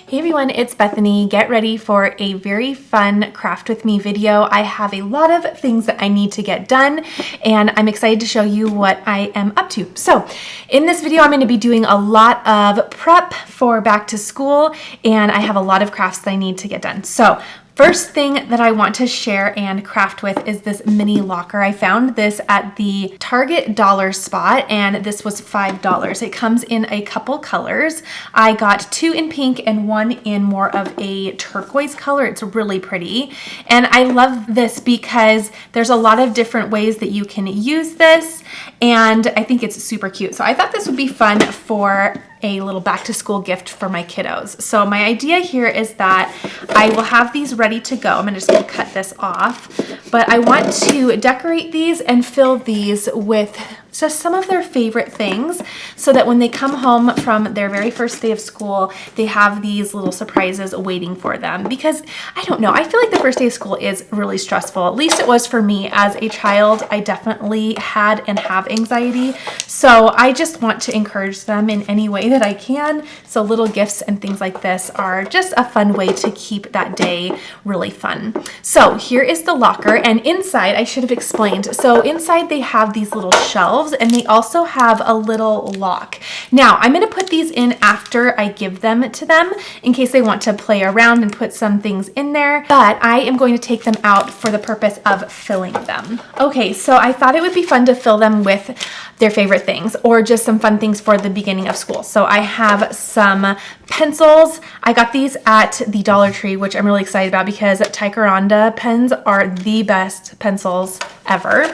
Hey everyone, it's Bethany. Get ready for a very fun craft with me video. I have a lot of things that I need to get done and I'm excited to show you what I am up to. So in this video, I'm going to be doing a lot of prep for back to school and I have a lot of crafts that I need to get done. So first thing that I want to share and craft with is this mini locker. I found this at the Target dollar spot and this was $5. It comes in a couple colors. I got two in pink and one in more of a turquoise color. It's really pretty. And I love this because there's a lot of different ways that you can use this and I think it's super cute. So I thought this would be fun for a little back to school gift for my kiddos. So my idea here is that I will have these ready to go. I'm just gonna cut this off, but I want to decorate these and fill these with just some of their favorite things so that when they come home from their very first day of school, they have these little surprises waiting for them. Because I don't know, I feel like the first day of school is really stressful. At least it was for me as a child. I definitely had and have anxiety. So I just want to encourage them in any way that I can. So little gifts and things like this are just a fun way to keep that day really fun. So here is the locker, and inside, I should have explained. So inside they have these little shelves and they also have a little lock. Now I'm going to put these in after I give them to them in case they want to play around and put some things in there, but I am going to take them out for the purpose of filling them. Okay, so I thought it would be fun to fill them with their favorite things or just some fun things for the beginning of school. So I have some pencils. I got these at the Dollar Tree, which I'm really excited about because Ticonderoga pens are the best pencils ever.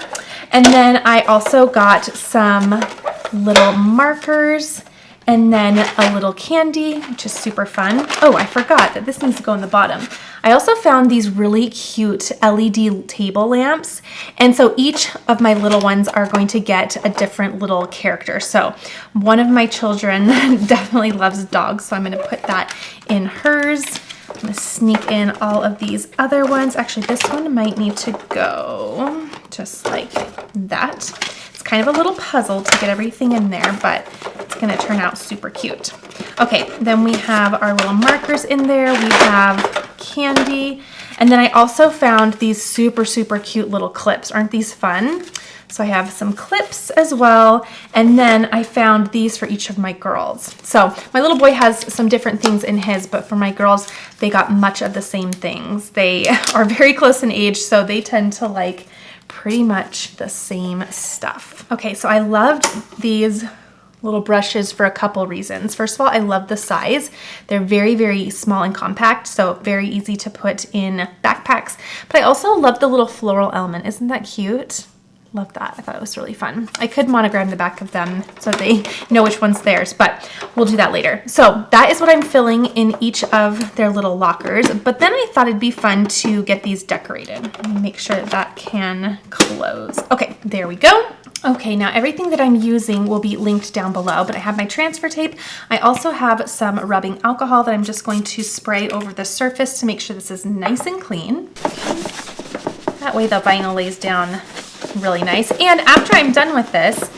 And then I also got some little markers and then a little candy, which is super fun. Oh, I forgot that this needs to go in the bottom. I also found these really cute LED table lamps. And so each of my little ones are going to get a different little character. So one of my children definitely loves dogs. So I'm gonna put that in hers. I'm gonna sneak in all of these other ones. Actually, this one might need to go just like that. It's kind of a little puzzle to get everything in there, but it's gonna turn out super cute. Okay, then we have our little markers in there. We have candy. And then I also found these super cute little clips. Aren't these fun? So I have some clips as well. And then I found these for each of my girls. So my little boy has some different things in his, but for my girls, they got much of the same things. They are very close in age, so they tend to like pretty much the same stuff. Okay, so I loved these little brushes for a couple reasons. First of all, I love the size. They're very small and compact, so very easy to put in backpacks. But I also love the little floral element. Isn't that cute? Love that. I thought it was really fun. I could monogram the back of them so they know which one's theirs, but we'll do that later. So that is what I'm filling in each of their little lockers. But then I thought it'd be fun to get these decorated. Let me make sure that can close. Okay, there we go. Okay, now everything that I'm using will be linked down below, but I have my transfer tape. I also have some rubbing alcohol that I'm just going to spray over the surface to make sure this is nice and clean. That way the vinyl lays down really nice. And after I'm done with this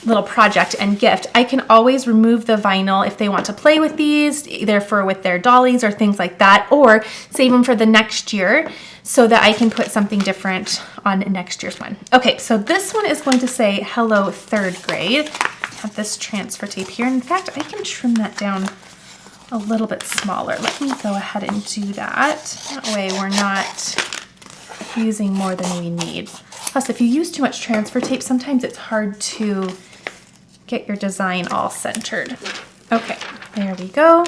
little project and gift, I can always remove the vinyl if they want to play with these, either for with their dollies or things like that, or save them for the next year so that I can put something different on next year's one. Okay, so this one is going to say hello third grade. I have this transfer tape here. In fact, I can trim that down a little bit smaller. Let me go ahead and do that. That way we're not using more than we need. Plus, if you use too much transfer tape, sometimes it's hard to get your design all centered. Okay, there we go.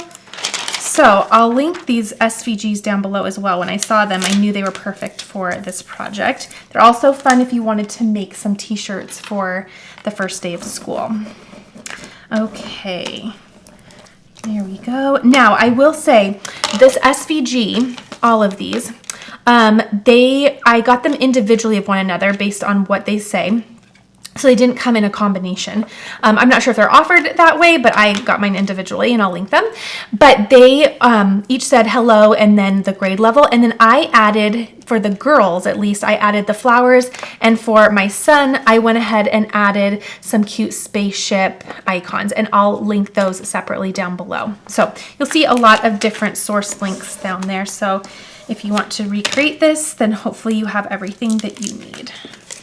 So I'll link these SVGs down below as well. When I saw them, I knew they were perfect for this project. They're also fun if you wanted to make some t-shirts for the first day of school. Okay, there we go. Now, I will say this SVG, all of these, I got them individually of one another based on what they say. So they didn't come in a combination. I'm not sure if they're offered that way, but I got mine individually and I'll link them. But they each said hello and then the grade level. And then I added, for the girls at least, I added the flowers. And for my son, I went ahead and added some cute spaceship icons. And I'll link those separately down below. So you'll see a lot of different source links down there. So if you want to recreate this, then hopefully you have everything that you need.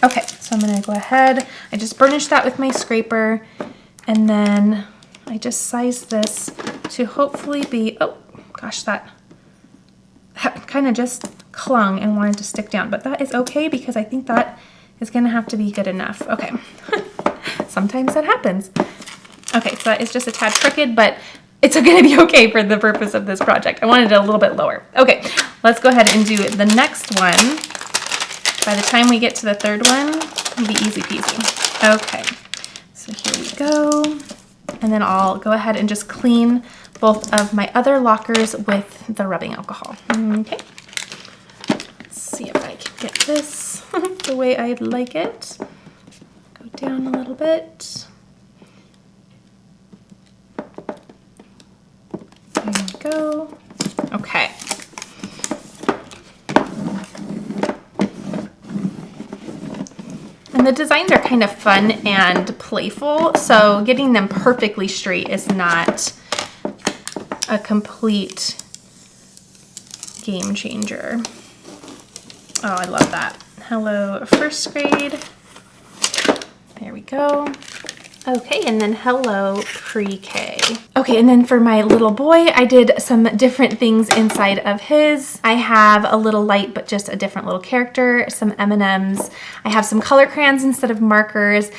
Okay, so I'm gonna go ahead, I just burnished that with my scraper, and then I just sized this to hopefully be, oh gosh, that kind of just clung and wanted to stick down, but that is okay because I think that is gonna have to be good enough. Okay, sometimes that happens. Okay, so that is just a tad crooked, but it's gonna be okay for the purpose of this project. I wanted it a little bit lower. Okay, let's go ahead and do the next one. By the time we get to the third one, it'll be easy peasy. Okay, so here we go. And then I'll go ahead and just clean both of my other lockers with the rubbing alcohol. Okay, let's see if I can get this the way I'd like it. Go down a little bit. There we go. Okay. And the designs are kind of fun and playful, so getting them perfectly straight is not a complete game changer. Oh, I love that. Hello, first grade. There we go. Okay, and then hello, pre-K. Okay, and then for my little boy, I did some different things inside of his. I have a little light, but just a different little character, some M&Ms. I have some color crayons instead of markers.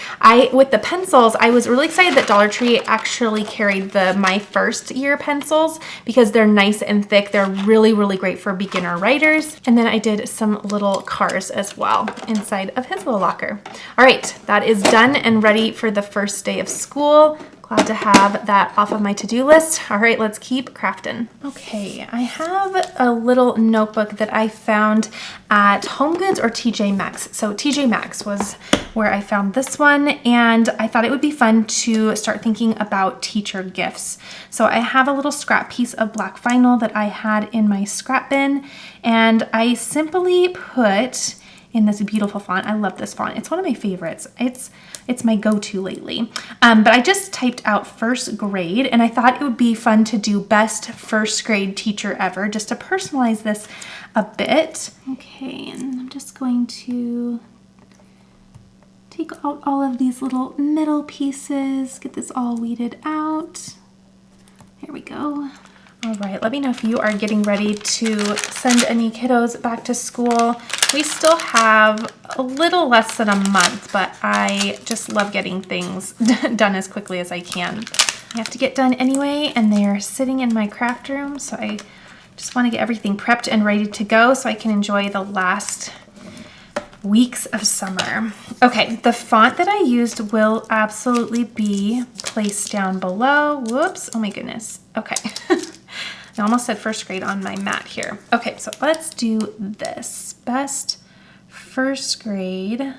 With the pencils, I was really excited that Dollar Tree actually carried the My First Year pencils because they're nice and thick. They're really, really great for beginner writers. And then I did some little cars as well inside of his little locker. All right, that is done and ready for the first day of school. Glad to have that off of my to-do list. All right, let's keep crafting. Okay, I have a little notebook that I found at HomeGoods or TJ Maxx. So TJ Maxx was where I found this one, and I thought it would be fun to start thinking about teacher gifts. So I have a little scrap piece of black vinyl that I had in my scrap bin, and I simply put in this beautiful font. I love this font. It's one of my favorites. It's my go-to lately. But I just typed out first grade, and I thought it would be fun to do best first grade teacher ever, just to personalize this a bit. Okay, and I'm just going to take out all of these little middle pieces, get this all weeded out. Here we go. All right, let me know if you are getting ready to send any kiddos back to school. We still have a little less than a month, but I just love getting things done as quickly as I can. I have to get done anyway, and they're sitting in my craft room, so I just want to get everything prepped and ready to go so I can enjoy the last weeks of summer. Okay, the font that I used will absolutely be placed down below. Whoops, oh my goodness. Okay. I almost said first grade on my mat here. Okay, so let's do this. Best first grade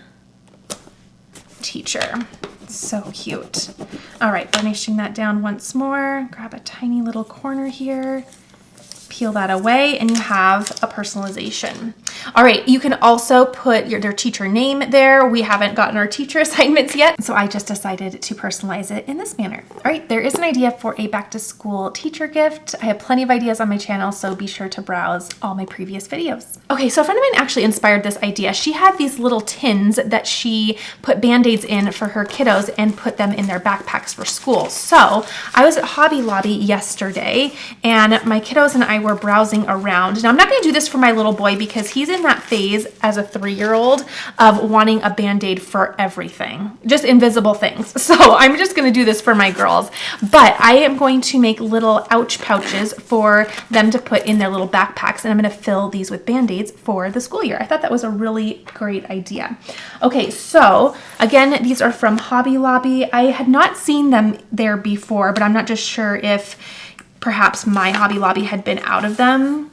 teacher. So cute. All right, burnishing that down once more. Grab a tiny little corner here. Peel that away, and you have a personalization. All right, you can also put their teacher name there. We haven't gotten our teacher assignments yet, so I just decided to personalize it in this manner. All right, there is an idea for a back to school teacher gift. I have plenty of ideas on my channel, so be sure to browse all my previous videos. Okay, so a friend of mine actually inspired this idea. She had these little tins that she put Band-Aids in for her kiddos and put them in their backpacks for school. So I was at Hobby Lobby yesterday, and my kiddos and I were browsing around. Now I'm not going to do this for my little boy because he's in that phase as a 3-year-old of wanting a Band-Aid for everything, just invisible things. So I'm just going to do this for my girls, but I am going to make little ouch pouches for them to put in their little backpacks, and I'm going to fill these with Band-Aids for the school year. I thought that was a really great idea. Okay, so again, these are from Hobby Lobby. I had not seen them there before, but I'm not just sure if perhaps my Hobby Lobby had been out of them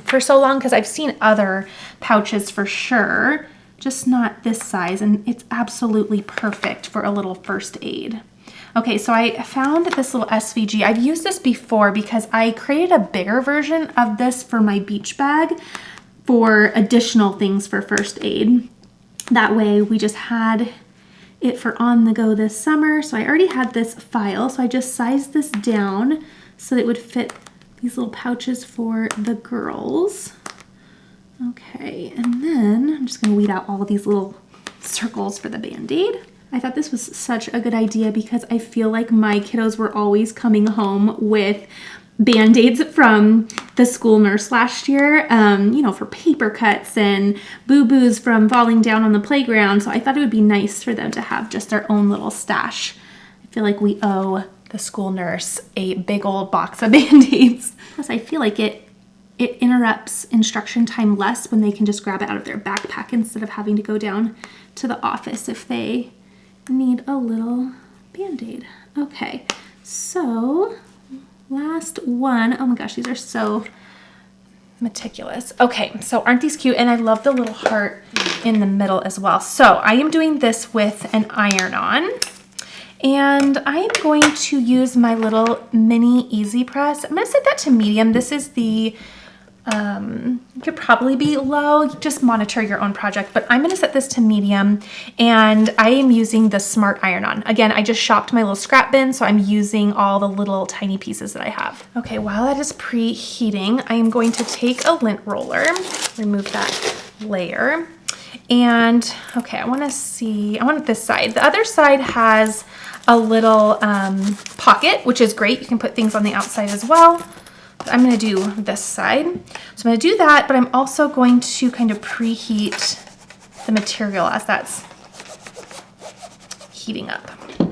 for so long, because I've seen other pouches for sure. just not this size, and it's absolutely perfect for a little first aid. Okay, so I found this little SVG. I've used this before because I created a bigger version of this for my beach bag for additional things for first aid. That way we just had it for on the go this summer. So I already had this file, so I just sized this down so that it would fit these little pouches for the girls. Okay, and then I'm just gonna weed out all of these little circles for the Band-Aid. I thought this was such a good idea because I feel like my kiddos were always coming home with Band-Aids from the school nurse last year, you know, for paper cuts and boo-boos from falling down on the playground. So I thought it would be nice for them to have just their own little stash. I feel like we owe the school nurse a big old box of Band-Aids. Plus I feel like it interrupts instruction time less when they can just grab it out of their backpack instead of having to go down to the office if they need a little Band-Aid. Okay, so last one. Oh my gosh, these are so meticulous. Okay, so aren't these cute? And I love the little heart in the middle as well. So I am doing this with an iron-on, and I am going to use my little mini easy press. I'm gonna set that to medium. This is the it could probably be low, just monitor your own project, but I'm gonna set this to medium, and I am using the Smart Iron-On. Again, I just shopped my little scrap bin, so I'm using all the little tiny pieces that I have. Okay, while that is preheating, I am going to take a lint roller, remove that layer, and okay, I want this side. The other side has a little pocket, which is great. You can put things on the outside as well. I'm going to do this side. So I'm going to do that, but I'm also going to kind of preheat the material as that's heating up.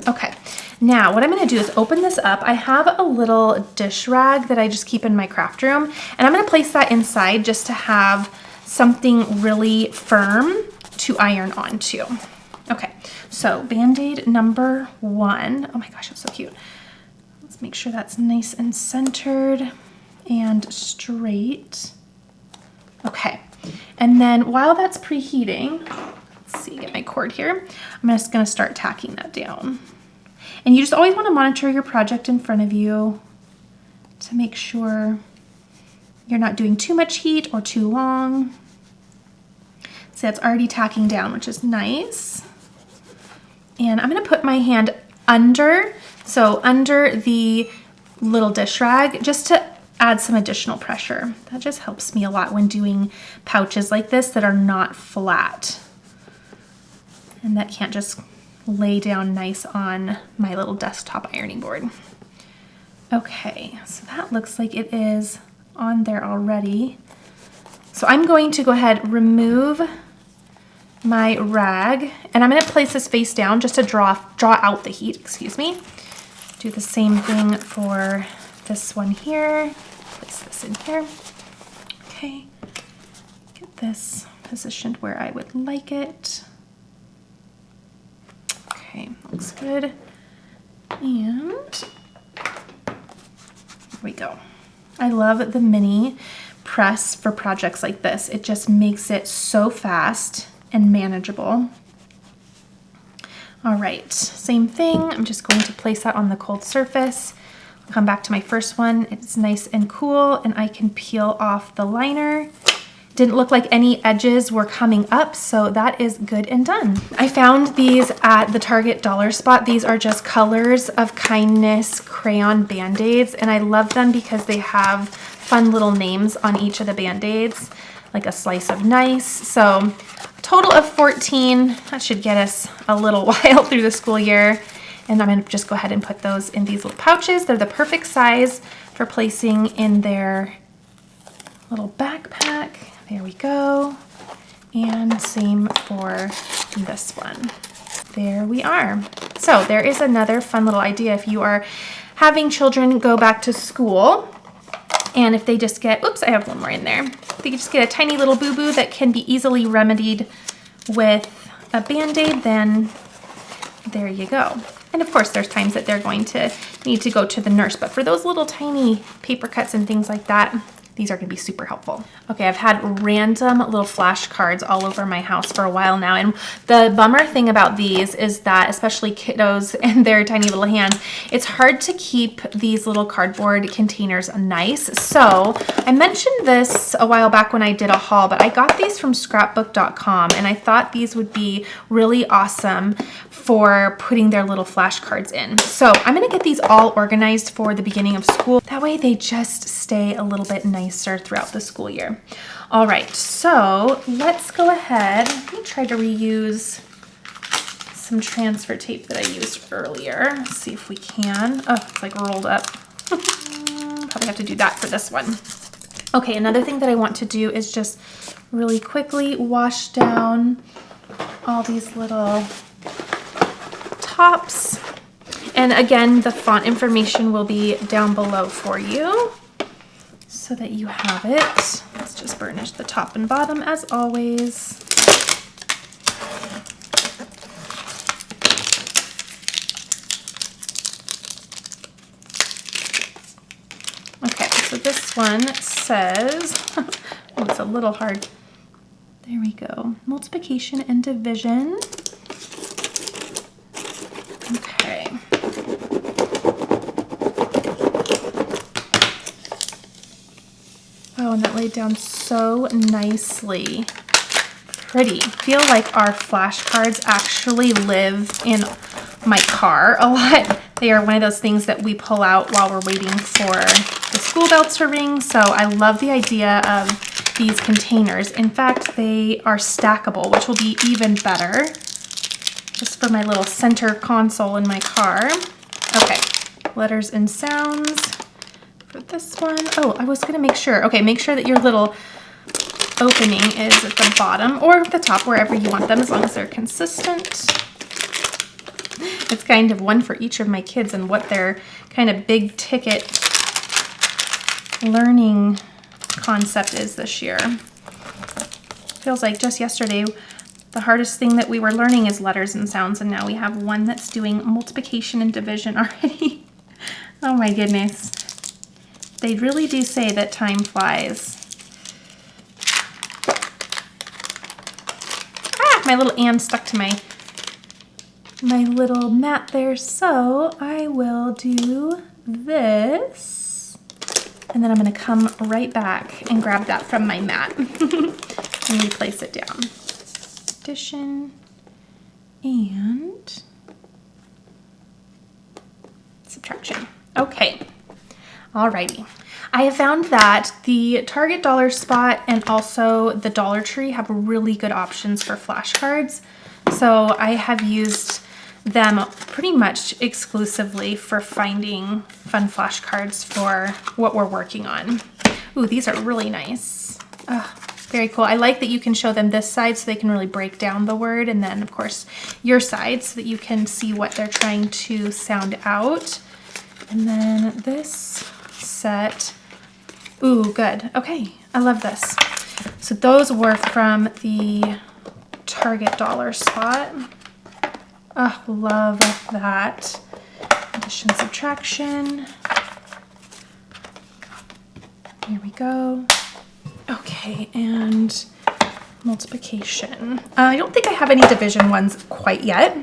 Okay, now what I'm going to do is open this up. I have a little dish rag that I just keep in my craft room, and I'm going to place that inside just to have something really firm to iron onto. Okay, so Band-Aid number 1. Oh my gosh, it's so cute. Let's make sure that's nice and centered and straight. Okay, and then while that's preheating, let's see, get my cord here. I'm just gonna start tacking that down. And you just always wanna monitor your project in front of you to make sure you're not doing too much heat or too long. See, that's already tacking down, which is nice. And I'm gonna put my hand under the little dish rag just to add some additional pressure. That just helps me a lot when doing pouches like this that are not flat and that can't just lay down nice on my little desktop ironing board. Okay, so that looks like it is on there already. So I'm going to go ahead, remove my rag, and I'm going to place this face down just to draw out the heat, excuse me. Do the same thing for this one here. Place this in here. Okay, get this positioned where I would like it. Okay, looks good. And here we go. I love the mini press for projects like this. It just makes it so fast and manageable. All right, same thing. I'm just going to place that on the cold surface. I'll come back to my first one. It's nice and cool, and I can peel off the liner. Didn't look like any edges were coming up, so that is good and done. I found these at the Target dollar spot. These are just Colors of Kindness crayon Band-Aids, and I love them because they have fun little names on each of the Band-Aids, like a slice of nice. So a total of 14. That should get us a little while through the school year. And I'm gonna just go ahead and put those in these little pouches. They're the perfect size for placing in their little backpack. There we go. And same for this one. There we are. So there is another fun little idea if you are having children go back to school, and if they just get, oops, I have one more in there. If they just get a tiny little boo-boo that can be easily remedied with a Band-Aid, then there you go. And of course, there's times that they're going to need to go to the nurse, but for those little tiny paper cuts and things like that, these are gonna be super helpful. Okay, I've had random little flashcards all over my house for a while now. And the bummer thing about these is that, especially kiddos and their tiny little hands, it's hard to keep these little cardboard containers nice. So I mentioned this a while back when I did a haul, but I got these from scrapbook.com, and I thought these would be really awesome for putting their little flashcards in. So I'm gonna get these all organized for the beginning of school. That way they just stay a little bit nicer throughout the school year. All right, so let's go ahead. Let me try to reuse some transfer tape that I used earlier. Let's see if we can. Oh, it's like rolled up. Probably have to do that for this one. Okay, another thing that I want to do is just really quickly wash down all these little tops. And again, the font information will be down below for you so that you have it. Let's just burnish the top and bottom as always. Okay, so this one says, oh, it's a little hard. There we go. Multiplication and division. Okay. Oh, and that laid down so nicely. Pretty. I feel like our flashcards actually live in my car a lot. They are one of those things that we pull out while we're waiting for the school bell to ring. So I love the idea of these containers. In fact, they are stackable, which will be even better. Just for my little center console in my car. Okay, letters and sounds for this one. Oh, I was gonna make sure. Okay, make sure that your little opening is at the bottom or the top, wherever you want them, as long as they're consistent. It's kind of one for each of my kids and what their kind of big ticket learning concept is this year. Feels like just yesterday, the hardest thing that we were learning is letters and sounds, and now we have one that's doing multiplication and division already. Oh my goodness. They really do say that time flies. Ah, my little and stuck to my little mat there, so I will do this, and then I'm gonna come right back and grab that from my mat and replace it down. Addition and subtraction. Okay, alrighty. I have found that the Target Dollar Spot and also the Dollar Tree have really good options for flashcards. So I have used them pretty much exclusively for finding fun flashcards for what we're working on. Ooh, these are really nice. Very cool. I like that you can show them this side so they can really break down the word, and then of course your side so that you can see what they're trying to sound out. And then this set, ooh, good. Okay, I love this. So those were from the Target Dollar Spot. Oh, love that. Addition, subtraction. Here we go. Okay, and multiplication. I don't think I have any division ones quite yet.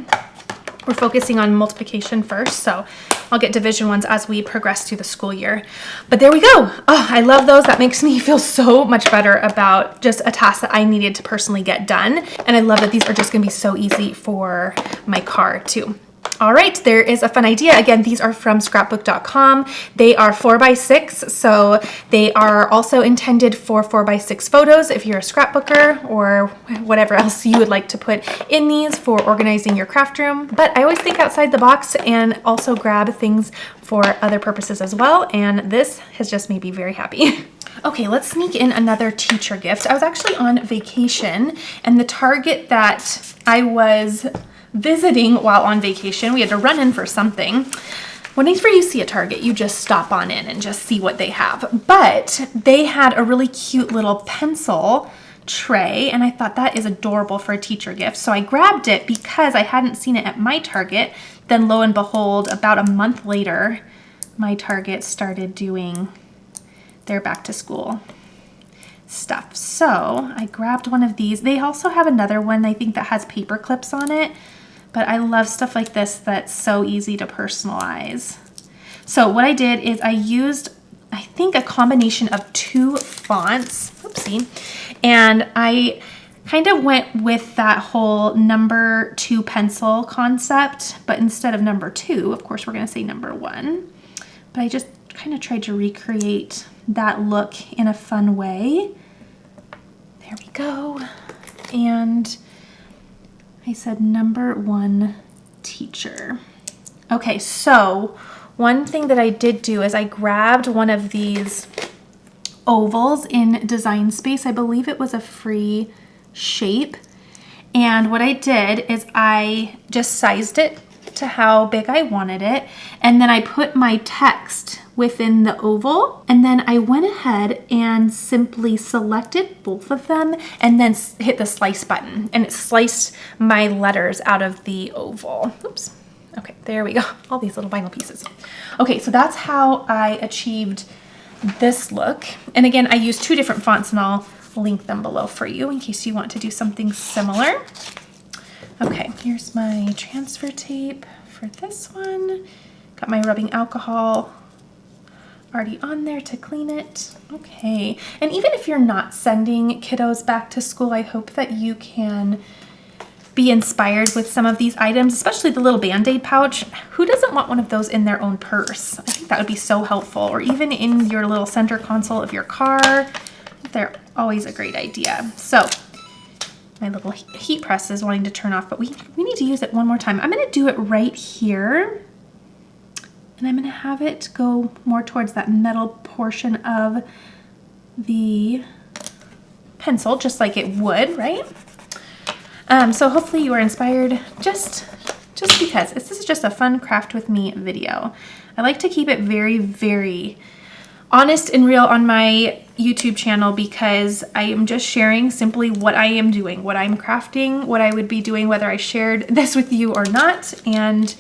We're focusing on multiplication first, so I'll get division ones as we progress through the school year. But there we go. Oh, I love those. That makes me feel so much better about just a task that I needed to personally get done. And I love that these are just gonna be so easy for my car too. All right, there is a fun idea. Again, these are from scrapbook.com. They are 4x6, so they are also intended for 4x6 photos if you're a scrapbooker or whatever else you would like to put in these for organizing your craft room. But I always think outside the box and also grab things for other purposes as well, and this has just made me very happy. Okay, let's sneak in another teacher gift. I was actually on vacation, and the Target that I was visiting while on vacation, we had to run in for something. Whenever you see a Target, you just stop on in and just see what they have. But they had a really cute little pencil tray, and I thought that is adorable for a teacher gift. So I grabbed it because I hadn't seen it at my Target. Then lo and behold, about a month later, my Target started doing their back to school stuff. So I grabbed one of these. They also have another one, I think, that has paper clips on it, but I love stuff like this that's so easy to personalize. So what I did is I used, I think, a combination of 2 fonts, oopsie, and I kind of went with that whole number 2 pencil concept, but instead of number 2, of course, we're going to say number 1, but I just kind of tried to recreate that look in a fun way. There we go. And I said number 1 teacher. Okay, so one thing that I did do is I grabbed one of these ovals in Design Space. I believe it was a free shape. And what I did is I just sized it to how big I wanted it. And then I put my text within the oval. And then I went ahead and simply selected both of them and then hit the slice button. And it sliced my letters out of the oval. Oops. Okay, there we go. All these little vinyl pieces. Okay, so that's how I achieved this look. And again, I used 2 different fonts, and I'll link them below for you in case you want to do something similar. Okay, here's my transfer tape for this one. Got my rubbing alcohol already on there to clean it. Okay, and even if you're not sending kiddos back to school, I hope that you can be inspired with some of these items, especially the little Bandaid pouch. Who doesn't want one of those in their own purse? I think that would be so helpful, or even in your little center console of your car. They're always a great idea. So my little heat press is wanting to turn off, but we need to use it one more time. I'm gonna do it right here, and I'm gonna have it go more towards that metal portion of the pencil, just like it would, right? So hopefully you are inspired just because. This is just a fun craft with me video. I like to keep it very, very honest and real on my YouTube channel because I am just sharing simply what I am doing, what I'm crafting, what I would be doing whether I shared this with you or not. And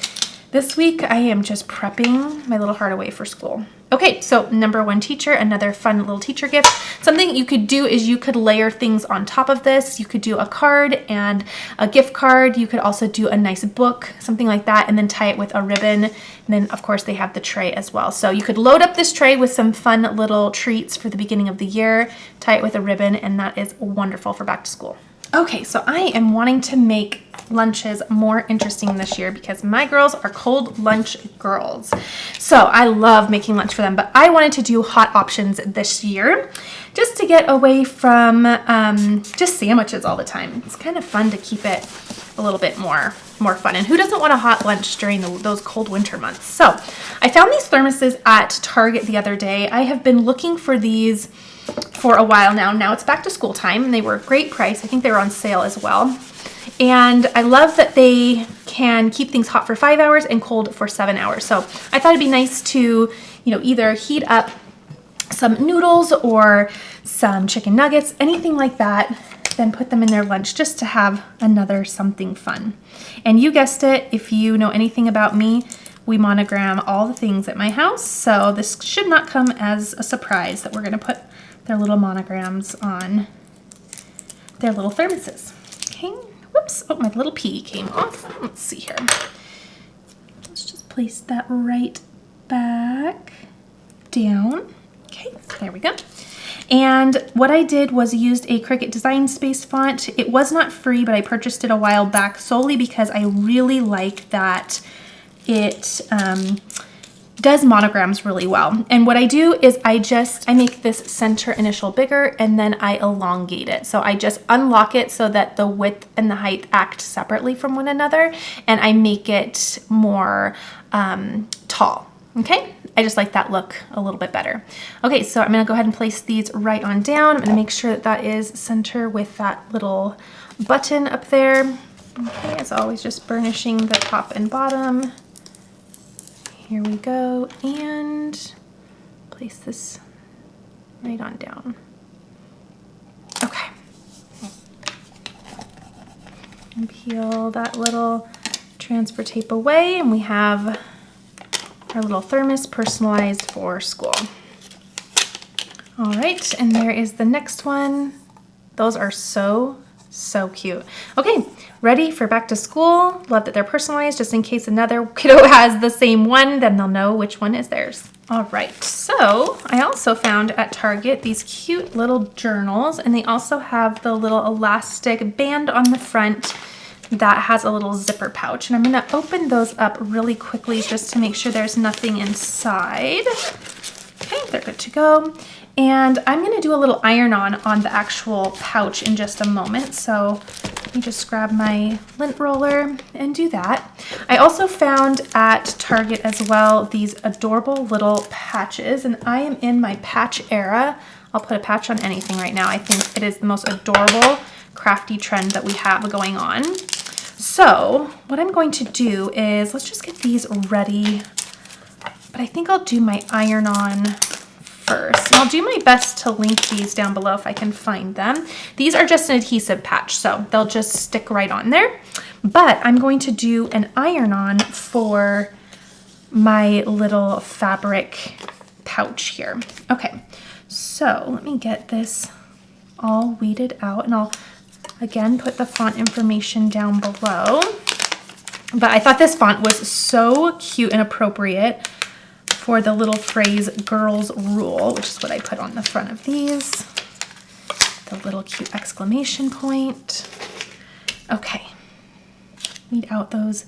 this week I am just prepping my little heart away for school. Okay, so number 1 teacher, another fun little teacher gift. Something you could do is you could layer things on top of this. You could do a card and a gift card. You could also do a nice book, something like that, and then tie it with a ribbon. And then of course they have the tray as well. So you could load up this tray with some fun little treats for the beginning of the year, tie it with a ribbon, and that is wonderful for back to school. Okay, so I am wanting to make lunches more interesting this year because my girls are cold lunch girls. So I love making lunch for them, but I wanted to do hot options this year just to get away from just sandwiches all the time. It's kind of fun to keep it a little bit more fun. And who doesn't want a hot lunch during those cold winter months? So I found these thermoses at Target the other day. I have been looking for these for a while now. Now it's back to school time and they were a great price. I think they were on sale as well. And I love that they can keep things hot for 5 hours and cold for 7 hours. So I thought it'd be nice to, either heat up some noodles or some chicken nuggets, anything like that, then put them in their lunch just to have another something fun. And you guessed it, if you know anything about me, we monogram all the things at my house. So this should not come as a surprise that we're gonna put their little monograms on their little thermoses. Okay, whoops, oh, my little P came off. Let's see here. Let's just place that right back down. Okay, there we go. And what I did was used a Cricut Design Space font. It was not free, but I purchased it a while back solely because I really like that it does monograms really well. And what I do is I make this center initial bigger and then I elongate it. So I just unlock it so that the width and the height act separately from one another, and I make it more tall. Okay, I just like that look a little bit better. Okay, so I'm gonna go ahead and place these right on down. I'm gonna make sure that that is center with that little button up there. Okay, as always, just burnishing the top and bottom. Here we go, and place this right on down. Okay. And peel that little transfer tape away, and we have our little thermos personalized for school. All right, and there is the next one. Those are so cute. Okay, ready for back to school. Love that they're personalized, just in case another kiddo has the same one, then they'll know which one is theirs. All right, so I also found at Target these cute little journals, and they also have the little elastic band on the front that has a little zipper pouch. And I'm gonna open those up really quickly just to make sure there's nothing inside. Okay, they're good to go. And I'm gonna do a little iron-on the actual pouch in just a moment. So let me just grab my lint roller and do that. I also found at Target as well these adorable little patches, and I am in my patch era. I'll put a patch on anything right now. I think it is the most adorable crafty trend that we have going on. So what I'm going to do is, let's just get these ready. But I think I'll do my iron-on first. And I'll do my best to link these down below if I can find them. These are just an adhesive patch, so they'll just stick right on there. But I'm going to do an iron-on for my little fabric pouch here. Okay, so let me get this all weeded out, and I'll again put the font information down below. But I thought this font was so cute and appropriate for the little phrase "girls rule," which is what I put on the front of these. The little cute exclamation point. Okay, weed out those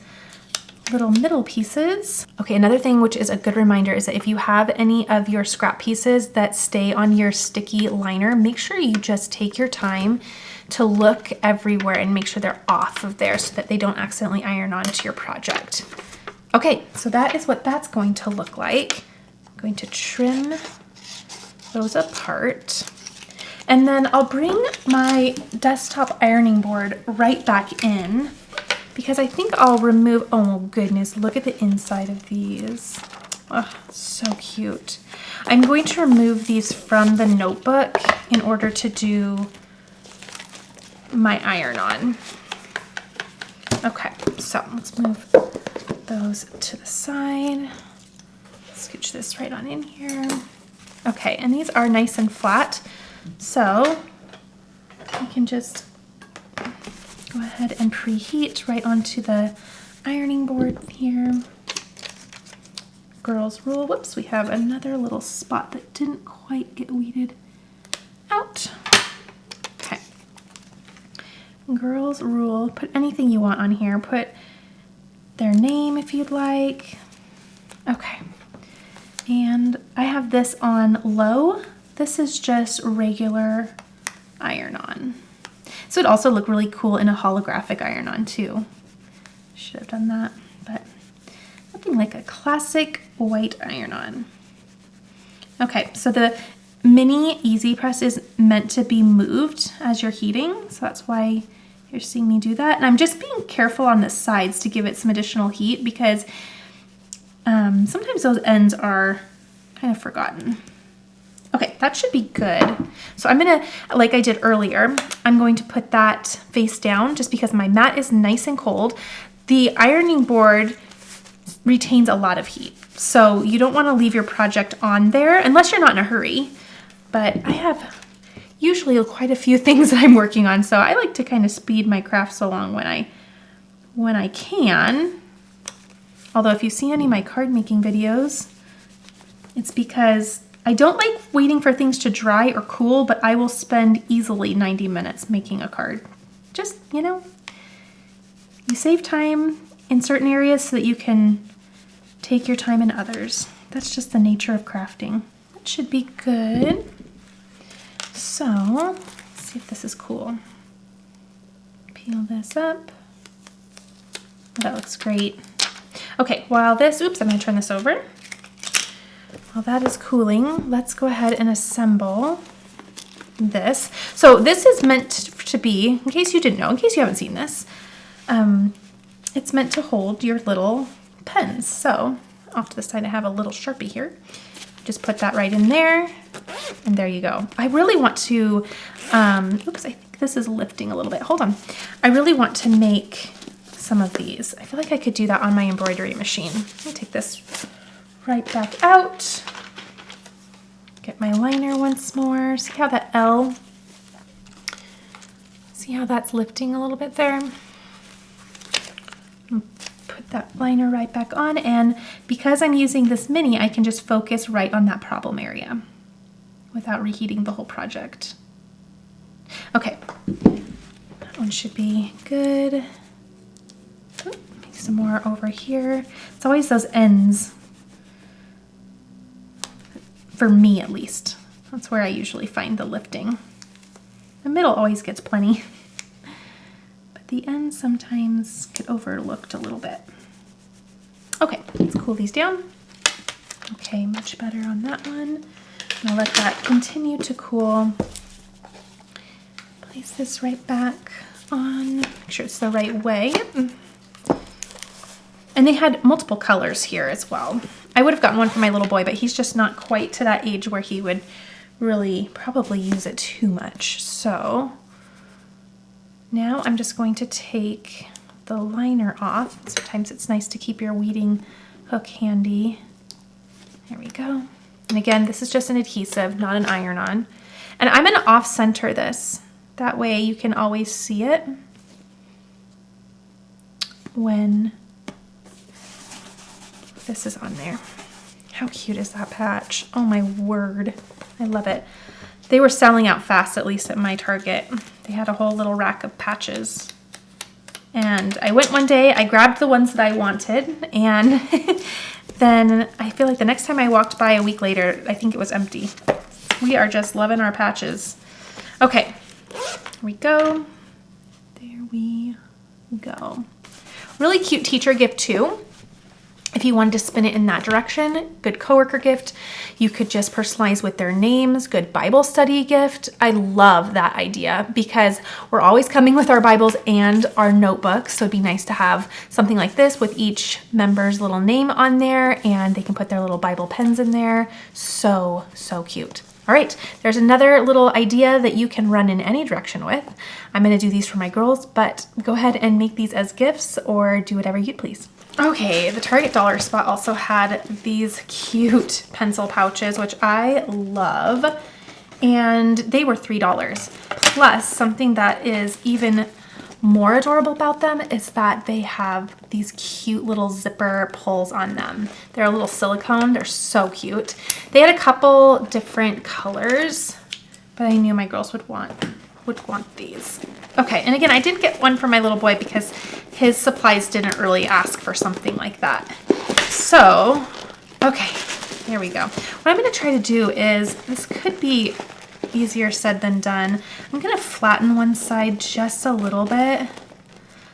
little middle pieces. Okay, another thing which is a good reminder is that if you have any of your scrap pieces that stay on your sticky liner, make sure you just take your time to look everywhere and make sure they're off of there so that they don't accidentally iron onto your project. Okay, so that is what that's going to look like. I'm going to trim those apart. And then I'll bring my desktop ironing board right back in because I think I'll remove, oh goodness, look at the inside of these. Oh, so cute. I'm going to remove these from the notebook in order to do my iron-on. Okay, so let's move those to the side. Scooch this right on in here. Okay, and these are nice and flat, so I can just go ahead and preheat right onto the ironing board here. Girls rule. Whoops, we have another little spot that didn't quite get weeded out. Okay. Girls rule. Put anything you want on here. Put their name if you'd like. Okay. And I have this on low. This is just regular iron-on. So it'd also look really cool in a holographic iron-on too. Should have done that, but looking like a classic white iron-on. Okay, so the mini easy press is meant to be moved as you're heating, so that's why you're seeing me do that. And I'm just being careful on the sides to give it some additional heat because sometimes those ends are kind of forgotten. Okay, that should be good. So I'm gonna, like I did earlier, I'm going to put that face down just because my mat is nice and cold. The ironing board retains a lot of heat, so you don't want to leave your project on there unless you're not in a hurry. But I have usually quite a few things that I'm working on, so I like to kind of speed my crafts along when I can. Although if you've seen any of my card making videos, it's because I don't like waiting for things to dry or cool, but I will spend easily 90 minutes making a card. Just, you know, you save time in certain areas so that you can take your time in others. That's just the nature of crafting. That should be good. So, let's see if this is cool. Peel this up. That looks great. Okay, while this, oops, I'm gonna turn this over. While that is cooling, let's go ahead and assemble this. So this is meant to be, in case you didn't know, in case you haven't seen this, it's meant to hold your little pens. So off to the side, I have a little Sharpie here. Just put that right in there, and there you go. I really want to, oops, I think this is lifting a little bit. Hold on. I really want to make some of these. I feel like I could do that on my embroidery machine. Let me take this right back out. Get my liner once more. See how that L, see how that's lifting a little bit there? Put that liner right back on, and because I'm using this mini, I can just focus right on that problem area without reheating the whole project. Okay, that one should be good. Make some more over here. It's always those ends, for me at least. That's where I usually find the lifting. The middle always gets plenty, but the ends sometimes get overlooked a little bit. Okay, let's cool these down. Okay, much better on that one. I'm gonna let that continue to cool. Place this right back on, make sure it's the right way. And they had multiple colors here as well. I would have gotten one for my little boy, but he's just not quite to that age where he would really probably use it too much. So now I'm just going to take the liner off. Sometimes it's nice to keep your weeding hook handy. There we go. And again, this is just an adhesive, not an iron-on. And I'm gonna off-center this. That way you can always see it when this is on there. How cute is that patch? Oh my word, I love it. They were selling out fast, at least at my Target. They had a whole little rack of patches. And I went one day, I grabbed the ones that I wanted, and then I feel like the next time I walked by a week later, I think it was empty. We are just loving our patches. Okay, here we go. There we go. Really cute teacher gift too. If you wanted to spin it in that direction, good coworker gift. You could just personalize with their names, good Bible study gift. I love that idea because we're always coming with our Bibles and our notebooks. So it'd be nice to have something like this with each member's little name on there, and they can put their little Bible pens in there. So, so cute. All right, there's another little idea that you can run in any direction with. I'm gonna do these for my girls, but go ahead and make these as gifts or do whatever you'd please. Okay, the Target dollar spot also had these cute pencil pouches, which I love, and they were $3. Plus, something that is even more adorable about them is that they have these cute little zipper pulls on them. They're a little silicone, they're so cute. They had a couple different colors, but I knew my girls would want these. Okay, and again, I did get one for my little boy because his supplies didn't really ask for something like that. So, okay, there we go. What I'm gonna try to do is, this could be easier said than done. I'm gonna flatten one side just a little bit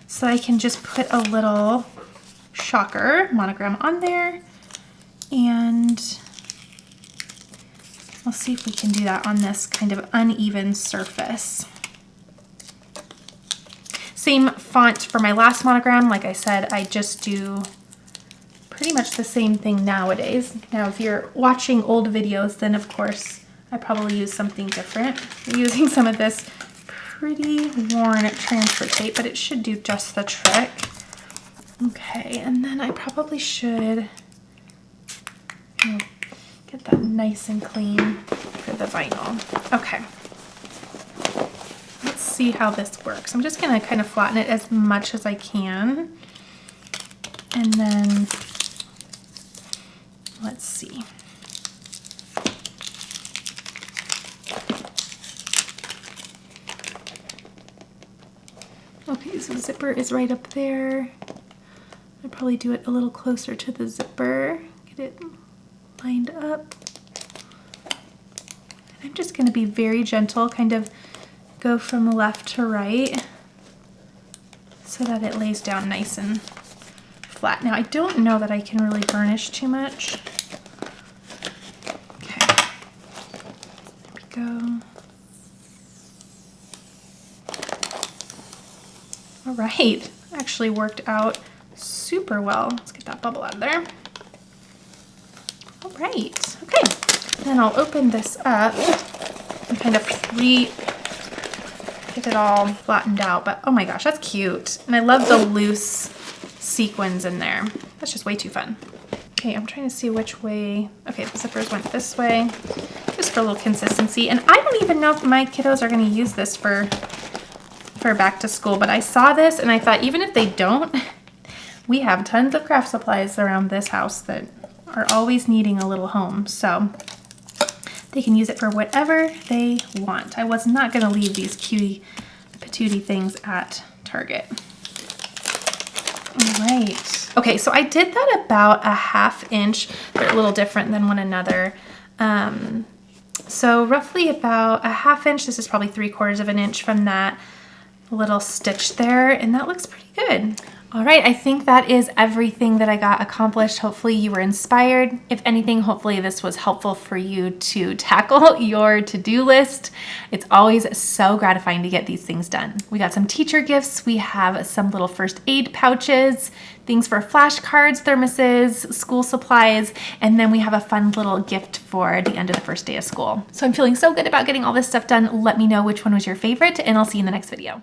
so I can just put a little shocker monogram on there, and we'll see if we can do that on this kind of uneven surface. Same font for my last monogram. Like I said, I just do pretty much the same thing nowadays. Now, if you're watching old videos, then of course I probably use something different. I'm using some of this pretty worn transfer tape, but it should do just the trick. Okay, and then I probably should get that nice and clean for the vinyl. Okay. Let's see how this works. I'm just gonna kind of flatten it as much as I can. And then, let's see. Okay, so the zipper is right up there. I'll probably do it a little closer to the zipper. Get it lined up. I'm just gonna be very gentle, kind of go from left to right so that it lays down nice and flat. Now, I don't know that I can really burnish too much. Okay, there we go. All right, actually worked out super well. Let's get that bubble out of there. All right, okay. Then I'll open this up and kind of get it all flattened out. But oh my gosh, that's cute. And I love the loose sequins in there. That's just way too fun. Okay, I'm trying to see which way. Okay, the zippers went this way. just for a little consistency. And I don't even know if my kiddos are gonna use this for back to school, but I saw this and I thought, even if they don't, we have tons of craft supplies around this house that are always needing a little home. So they can use it for whatever they want. I was not gonna leave these cutie patootie things at Target. All right. Okay, so I did that about a 1/2 inch. They're a little different than one another. So roughly about a 1/2 inch. This is probably 3/4 of an inch from that little stitch there, and that looks pretty good. All right, I think that is everything that I got accomplished. Hopefully you were inspired. If anything, hopefully this was helpful for you to tackle your to-do list. It's always so gratifying to get these things done. We got some teacher gifts. We have some little first aid pouches, things for flashcards, thermoses, school supplies, and then we have a fun little gift for the end of the first day of school. So I'm feeling so good about getting all this stuff done. Let me know which one was your favorite, and I'll see you in the next video.